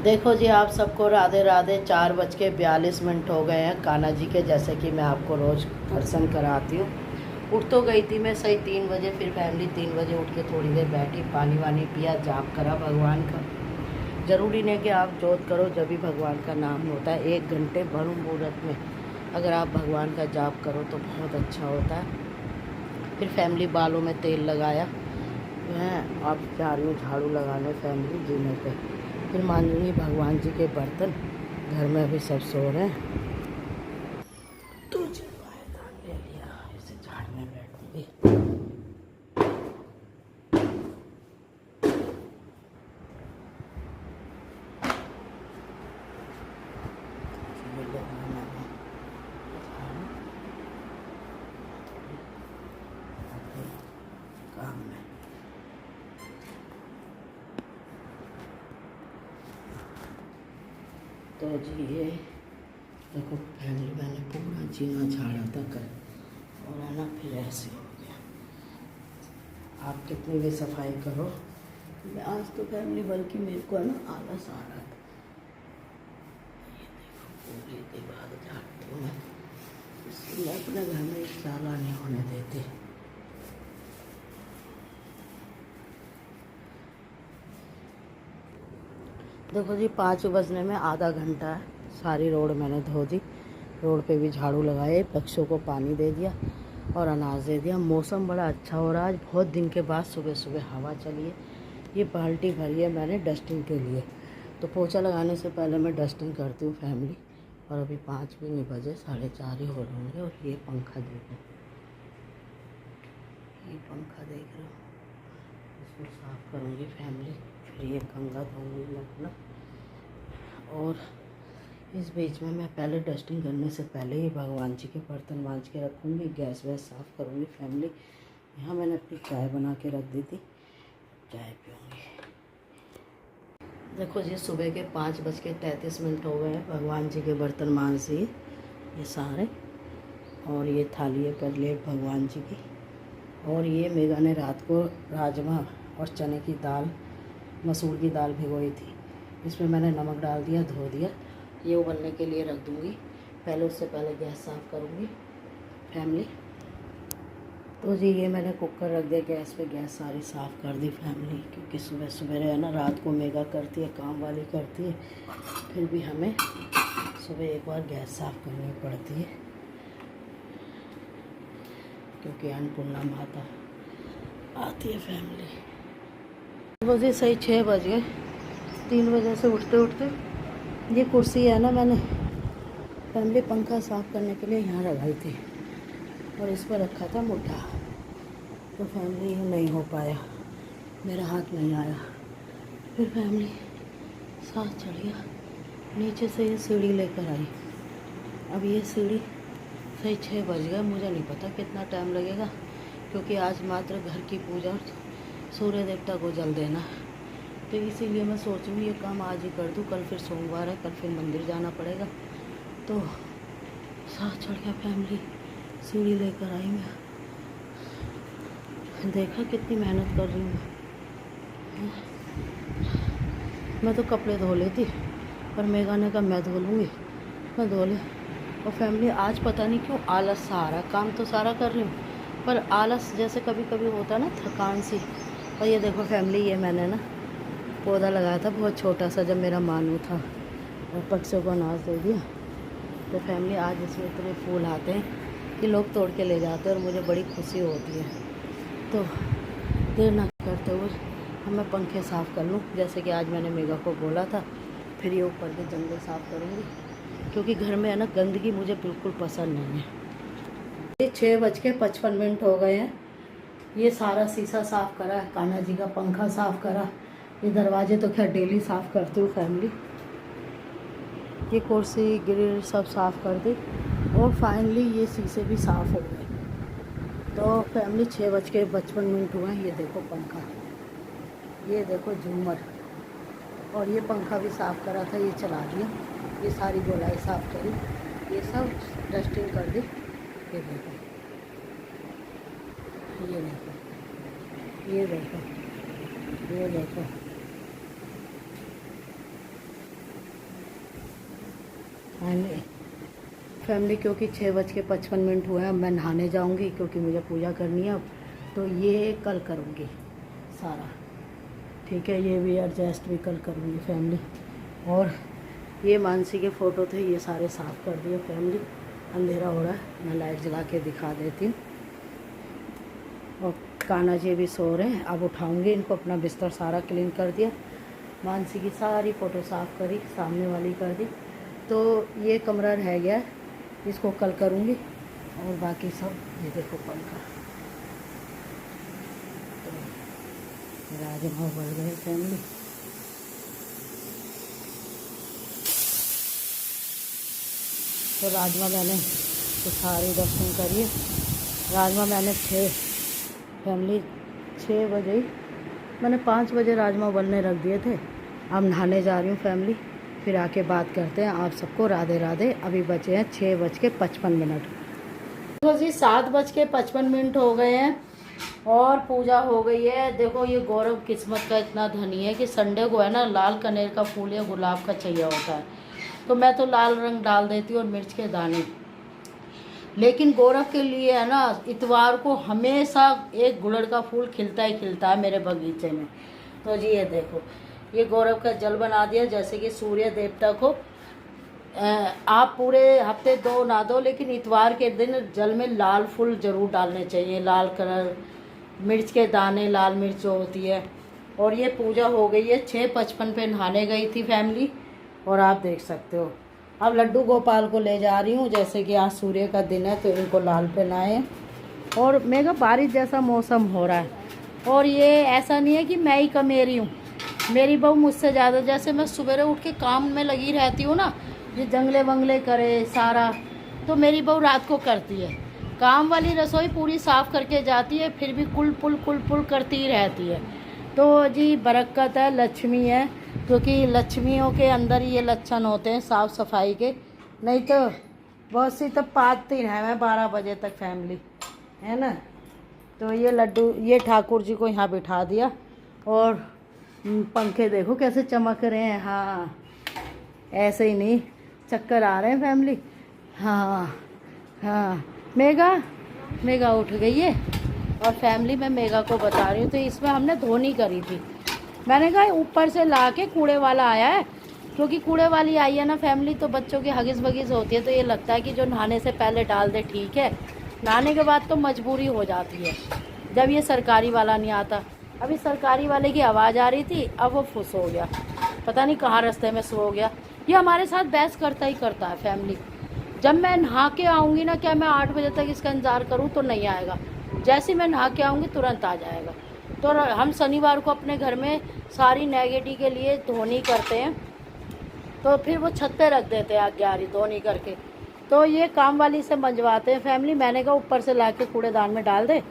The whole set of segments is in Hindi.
देखो जी, आप सबको राधे राधे। 4:42 हो गए हैं कान्हा जी के, जैसे कि मैं आपको रोज़ दर्शन कराती हूँ। उठ तो गई थी मैं सही 3 बजे, फिर फैमिली 3 बजे उठ के थोड़ी देर बैठी, पानी वानी पिया, जाप करा भगवान का। ज़रूरी नहीं कि आप जोत करो, जब भी भगवान का नाम होता है 1 घंटे ब्रह्म मुहूर्त में अगर आप भगवान का जाप करो तो बहुत अच्छा होता है। फिर फैमिली बालों में तेल लगाया, मैं अब जा रही हूँ झाड़ू लगाने फैमिली जीने पे। फिर मांजूंगी भगवान जी के बर्तन, घर में अभी सब सो रहे हैं। तो जी पायदान ले लिया, इसे झाड़ने बैठूंगी। काम में तो जी ये देखो फैमिली, मैंने पूरा जीना झाड़ा था कल, और है ना फिर ऐसे हो गया। आप कितनी भी सफाई करो, मैं आज तो फैमिली बल्कि मेरे को है ना आलस आ रहा था। ये देखो पूरी दीवार झाड़ती हूँ मैं, इसलिए अपने घर में एक जाला नहीं होने देती। देखो जी 5 बजने में आधा घंटा है, सारी रोड मैंने धो दी, रोड पे भी झाड़ू लगाए, पक्षियों को पानी दे दिया और अनाज दे दिया। मौसम बड़ा अच्छा हो रहा है आज, बहुत दिन के बाद सुबह सुबह हवा चली है। ये बाल्टी भरी है मैंने डस्टिंग के लिए, तो पोछा लगाने से पहले मैं डस्टिंग करती हूँ फैमिली। और अभी 5 भी नहीं बजे, 4:30 ही हो रहे होंगे। और ये पंखा देखो, ये पंखा देख रहे हो, इसको साफ़ करूँगी फैमिली। फिर ये कंघा धोऊँगी मैं अपना। और इस बीच में मैं पहले डस्टिंग करने से पहले ही भगवान जी के बर्तन मांज के रखूँगी, गैस वैस साफ़ करूँगी फैमिली। यहाँ मैंने अपनी चाय बना के रख दी थी, चाय पीऊँगी। देखो जी सुबह के 5:33 हो गए हैं, भगवान जी के बर्तन मांज दिए ये सारे। और ये थाली है प्लेट भगवान जी की। और ये मेघा ने रात को राजमा और चने की दाल, मसूर की दाल भिगोई थी, इसमें मैंने नमक डाल दिया, धो दिया। ये उबलने के लिए रख दूँगी, पहले उससे पहले गैस साफ़ करूँगी फैमिली। तो जी ये मैंने कुकर रख दिया गैस पे, गैस सारी साफ़ कर दी फैमिली, क्योंकि सुबह सुबह है ना, रात को मेघा करती है, काम वाली करती है, फिर भी हमें सुबह एक बार गैस साफ़ करनी पड़ती है, क्योंकि अन्नपूर्णा माता आती है फैमिली। बजे सही 6 बज गए, 3 बजे से उठते उठते। ये कुर्सी है ना, मैंने फैमिली पंखा साफ़ करने के लिए यहाँ लगाई थी, और इस पर रखा था मुट्ठा, तो फैमिली नहीं हो पाया, मेरा हाथ नहीं आया। फिर फैमिली साथ चढ़ गया, नीचे से ये सीढ़ी लेकर आई। अब ये सीढ़ी सही 6 बज गए, मुझे नहीं पता कितना टाइम लगेगा, क्योंकि आज मात्र घर की पूजा, सूर्य देवता को जल देना, तो इसीलिए मैं सोच रही हूँ ये काम आज ही कर दूँ। कल फिर सोमवार है, कल फिर मंदिर जाना पड़ेगा। तो साथ चढ़ गया फैमिली, सीढ़ी लेकर आई मैं। देखा कितनी मेहनत कर रही हूँ मैं तो कपड़े धो लेती, पर मेघा ने कहा मैं धो लूँगी, मैं धो ले। और फैमिली आज पता नहीं क्यों आलस सा आ रहा, काम तो सारा कर रही हूँ, पर आलस जैसे कभी कभी होता है ना, थकान सी। और ये देखो फैमिली, ये मैंने ना पौधा लगाया था बहुत छोटा सा, जब मेरा मानू था, और पक्षियों को अनाज दे दिया। तो फैमिली आज इसमें इतने फूल आते हैं कि लोग तोड़ के ले जाते हैं, और मुझे बड़ी खुशी होती है। तो देर ना करते हुए मैं पंखे साफ़ कर लूँ, जैसे कि आज मैंने मेघा को बोला था। फिर ये ऊपर के जंगले साफ़ करूँगी, क्योंकि घर में है ना गंदगी मुझे बिल्कुल पसंद नहीं है। ये 6:55 हो गए हैं। ये सारा शीशा साफ़ करा, कान्हा जी का पंखा साफ़ करा, ये दरवाजे तो खैर डेली साफ़ करती हूँ फैमिली। ये कुर्सी ग्रिल सब साफ़ कर दी, और फाइनली ये शीशे भी साफ़ हो गए। तो फैमिली 6:55 हुए हैं। ये देखो पंखा, ये देखो झूमर, और ये पंखा भी साफ़ करा था, ये चला दिया। ये सारी गोलाई साफ़ करी, ये सब डस्टिंग कर दी। ये देखो, ये देखो, ये देखो, ये देखो, एंड फैमिली, क्योंकि 6:55 हुए हैं, मैं नहाने जाऊंगी क्योंकि मुझे पूजा करनी है अब। तो ये कल करूँगी सारा, ठीक है। ये भी एडजस्ट भी कल करूँगी फैमिली। और ये मानसी के फ़ोटो थे, ये सारे साफ़ कर दिए फैमिली। अंधेरा हो रहा है, मैं लाइट जला के दिखा देती हूँ। और कान्हा जी भी सो रहे हैं, अब उठाऊँगी इनको। अपना बिस्तर सारा क्लीन कर दिया, मानसी की सारी फ़ोटो साफ़ करी, सामने वाली कर दी। तो ये कमरा रह गया है, इसको कल करूँगी। और बाकी सब ये देखो पंखा, तो राजमा बढ़ गए फैमिली। तो राजमा मैंने तो सारे दर्शन करिए। राजमा मैंने 6 बजे, मैंने 5 बजे राजमा उबलने रख दिए थे। अब नहाने जा रही हूँ फैमिली, फिर आके बात करते हैं। आप सबको राधे राधे। अभी बचे हैं 6:55। तो जी 7:55 हो गए हैं और पूजा हो गई है। देखो ये गौरव किस्मत का इतना धनी है कि संडे को है ना, लाल कनेर का फूल या गुलाब का चाहिए होता है, तो मैं तो लाल रंग डाल देती हूँ और मिर्च के दाने। लेकिन गौरव के लिए है ना, इतवार को हमेशा एक गुड़हल का फूल खिलता ही खिलता है मेरे बगीचे में। तो जी ये देखो, ये गौरव का जल बना दिया। जैसे कि सूर्य देवता को आप पूरे हफ्ते दो ना दो, लेकिन इतवार के दिन जल में लाल फूल जरूर डालने चाहिए, लाल कलर, मिर्च के दाने, लाल मिर्च जो होती है। और ये पूजा हो गई है। 6:55 पे नहाने गई थी फैमिली, और आप देख सकते हो। अब लड्डू गोपाल को ले जा रही हूँ, जैसे कि आज सूर्य का दिन है तो इनको लाल पहनाए। और मेगा बारिश जैसा मौसम हो रहा है। और ये ऐसा नहीं है कि मैं ही कमेरी हूँ, मेरी बहू मुझसे ज़्यादा। जैसे मैं सुबह उठ के काम में लगी रहती हूँ ना, ये जंगले वंगले करे सारा, तो मेरी बहू रात को करती है। काम वाली रसोई पूरी साफ़ करके जाती है, फिर भी कुल पुल करती ही रहती है। तो जी बरकत है, लक्ष्मी है, क्योंकि लक्ष्मियों के अंदर ये लक्षण होते हैं साफ़ सफाई के। नहीं तो बहुत सी तो पाती है मैं 12 बजे तक फैमिली, है ना। तो ये लड्डू, ये ठाकुर जी को यहाँ बिठा दिया। और पंखे देखो कैसे चमक रहे हैं। हाँ, ऐसे ही नहीं, चक्कर आ रहे हैं फैमिली। हाँ हाँ, मेगा उठ गई है। और फैमिली में मेगा को बता रही हूँ, तो इसमें हमने धोनी करी थी। मैंने कहा ऊपर से ला के कूड़े वाला आया है, क्योंकि कूड़े वाली आई है ना फैमिली, तो बच्चों की हगिस वगिस होती है। तो ये लगता है कि जो नहाने से पहले डाल दे ठीक है, नहाने के बाद तो मजबूरी हो जाती है जब ये सरकारी वाला नहीं आता। अभी सरकारी वाले की आवाज़ आ रही थी, अब वो फुस हो गया, पता नहीं कहाँ रास्ते में सो गया। ये हमारे साथ बहस करता ही करता है फैमिली। जब मैं नहा के आऊँगी ना, क्या मैं 8 बजे तक इसका इंतज़ार करूँ तो नहीं आएगा। जैसे ही मैं नहा के आऊँगी तुरंत आ जाएगा। तो हम शनिवार को अपने घर में सारी नेगेटिव के लिए धोनी करते हैं, तो फिर वो छत पे रख देते हैं 11 धोनी करके। तो ये काम वाली से मंजवाते हैं फैमिली। मैंने कहा ऊपर से ला के कूड़ेदान में डाल दे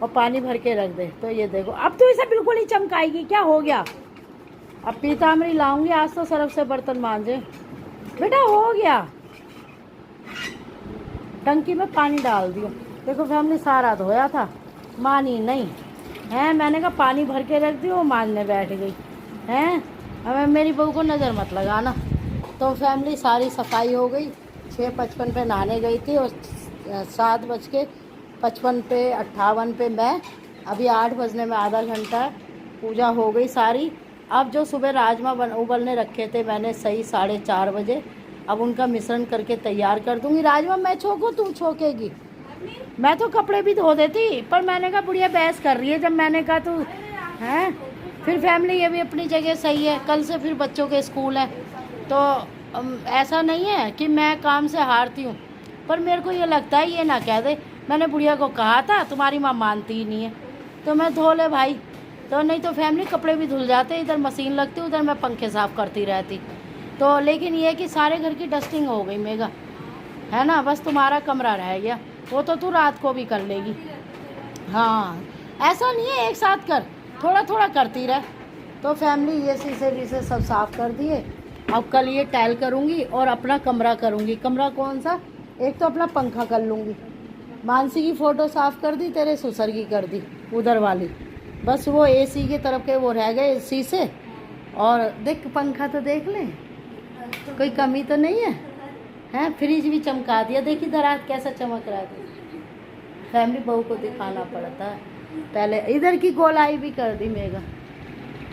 और पानी भर के रख दे। तो ये देखो, अब तो इसे बिल्कुल ही चमकाएगी, क्या हो गया। अब पीताम्बरी लाऊंगी, आज तो सरफ से बर्तन मांजे। बेटा हो गया, टंकी में पानी डाल दियो। देखो फैमिली, सारा धोया था, मानी नहीं है। मैंने कहा पानी भर के रख दियो, मानने बैठ गई हैं। अब मेरी बहू को नज़र मत लगाना। तो फैमिली सारी सफाई हो गई। 6:55 पे नहाने गई थी, और 7:55 पे 58 पे मैं, अभी 8 बजने में आधा घंटा पूजा हो गई सारी। अब जो सुबह राजमा उबलने रखे थे मैंने सही 4:30 बजे, अब उनका मिश्रण करके तैयार कर दूंगी। राजमा मैं छोकूँ तू छोकेगी? मैं तो कपड़े भी धो देती, पर मैंने कहा बुढ़िया बहस कर रही है, जब मैंने कहा तू हैं। फिर फैमिली ये भी अपनी जगह सही है, कल से फिर बच्चों के स्कूल है, तो ऐसा नहीं है कि मैं काम से हारती हूँ। पर मेरे को ये लगता है ये ना कह दे मैंने बुढ़िया को कहा था, तुम्हारी माँ मानती ही नहीं है, तो मैं धो ले भाई। तो नहीं तो फैमिली कपड़े भी धुल जाते, इधर मशीन लगती, उधर मैं पंखे साफ़ करती रहती। तो लेकिन ये कि सारे घर की डस्टिंग हो गई मेगा, है ना। बस तुम्हारा कमरा रह गया, वो तो तू रात को भी कर लेगी। हाँ, ऐसा नहीं है एक साथ कर, थोड़ा थोड़ा करती रह। तो फैमिली ये शीशे वीसे सब साफ़ कर दिए। अब कल ये टाइल करूँगी और अपना कमरा करूँगी। कमरा कौन सा, एक तो अपना पंखा कर लूँगी। मानसी की फ़ोटो साफ़ कर दी, तेरे ससुर की कर दी उधर वाली, बस वो एसी की तरफ के वो रह गए शीशे। और देख पंखा तो देख लें, कोई कमी तो नहीं है। हैं। फ्रिज भी चमका दिया, देखिए दराज कैसा चमक रहा है। फैमिली बहू को दिखाना पड़ता है। पहले इधर की गोलाई भी कर दी मेगा।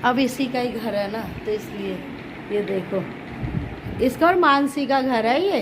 अब इसी का ही घर है ना, तो इसलिए ये देखो, इसका और मानसी का घर है ये।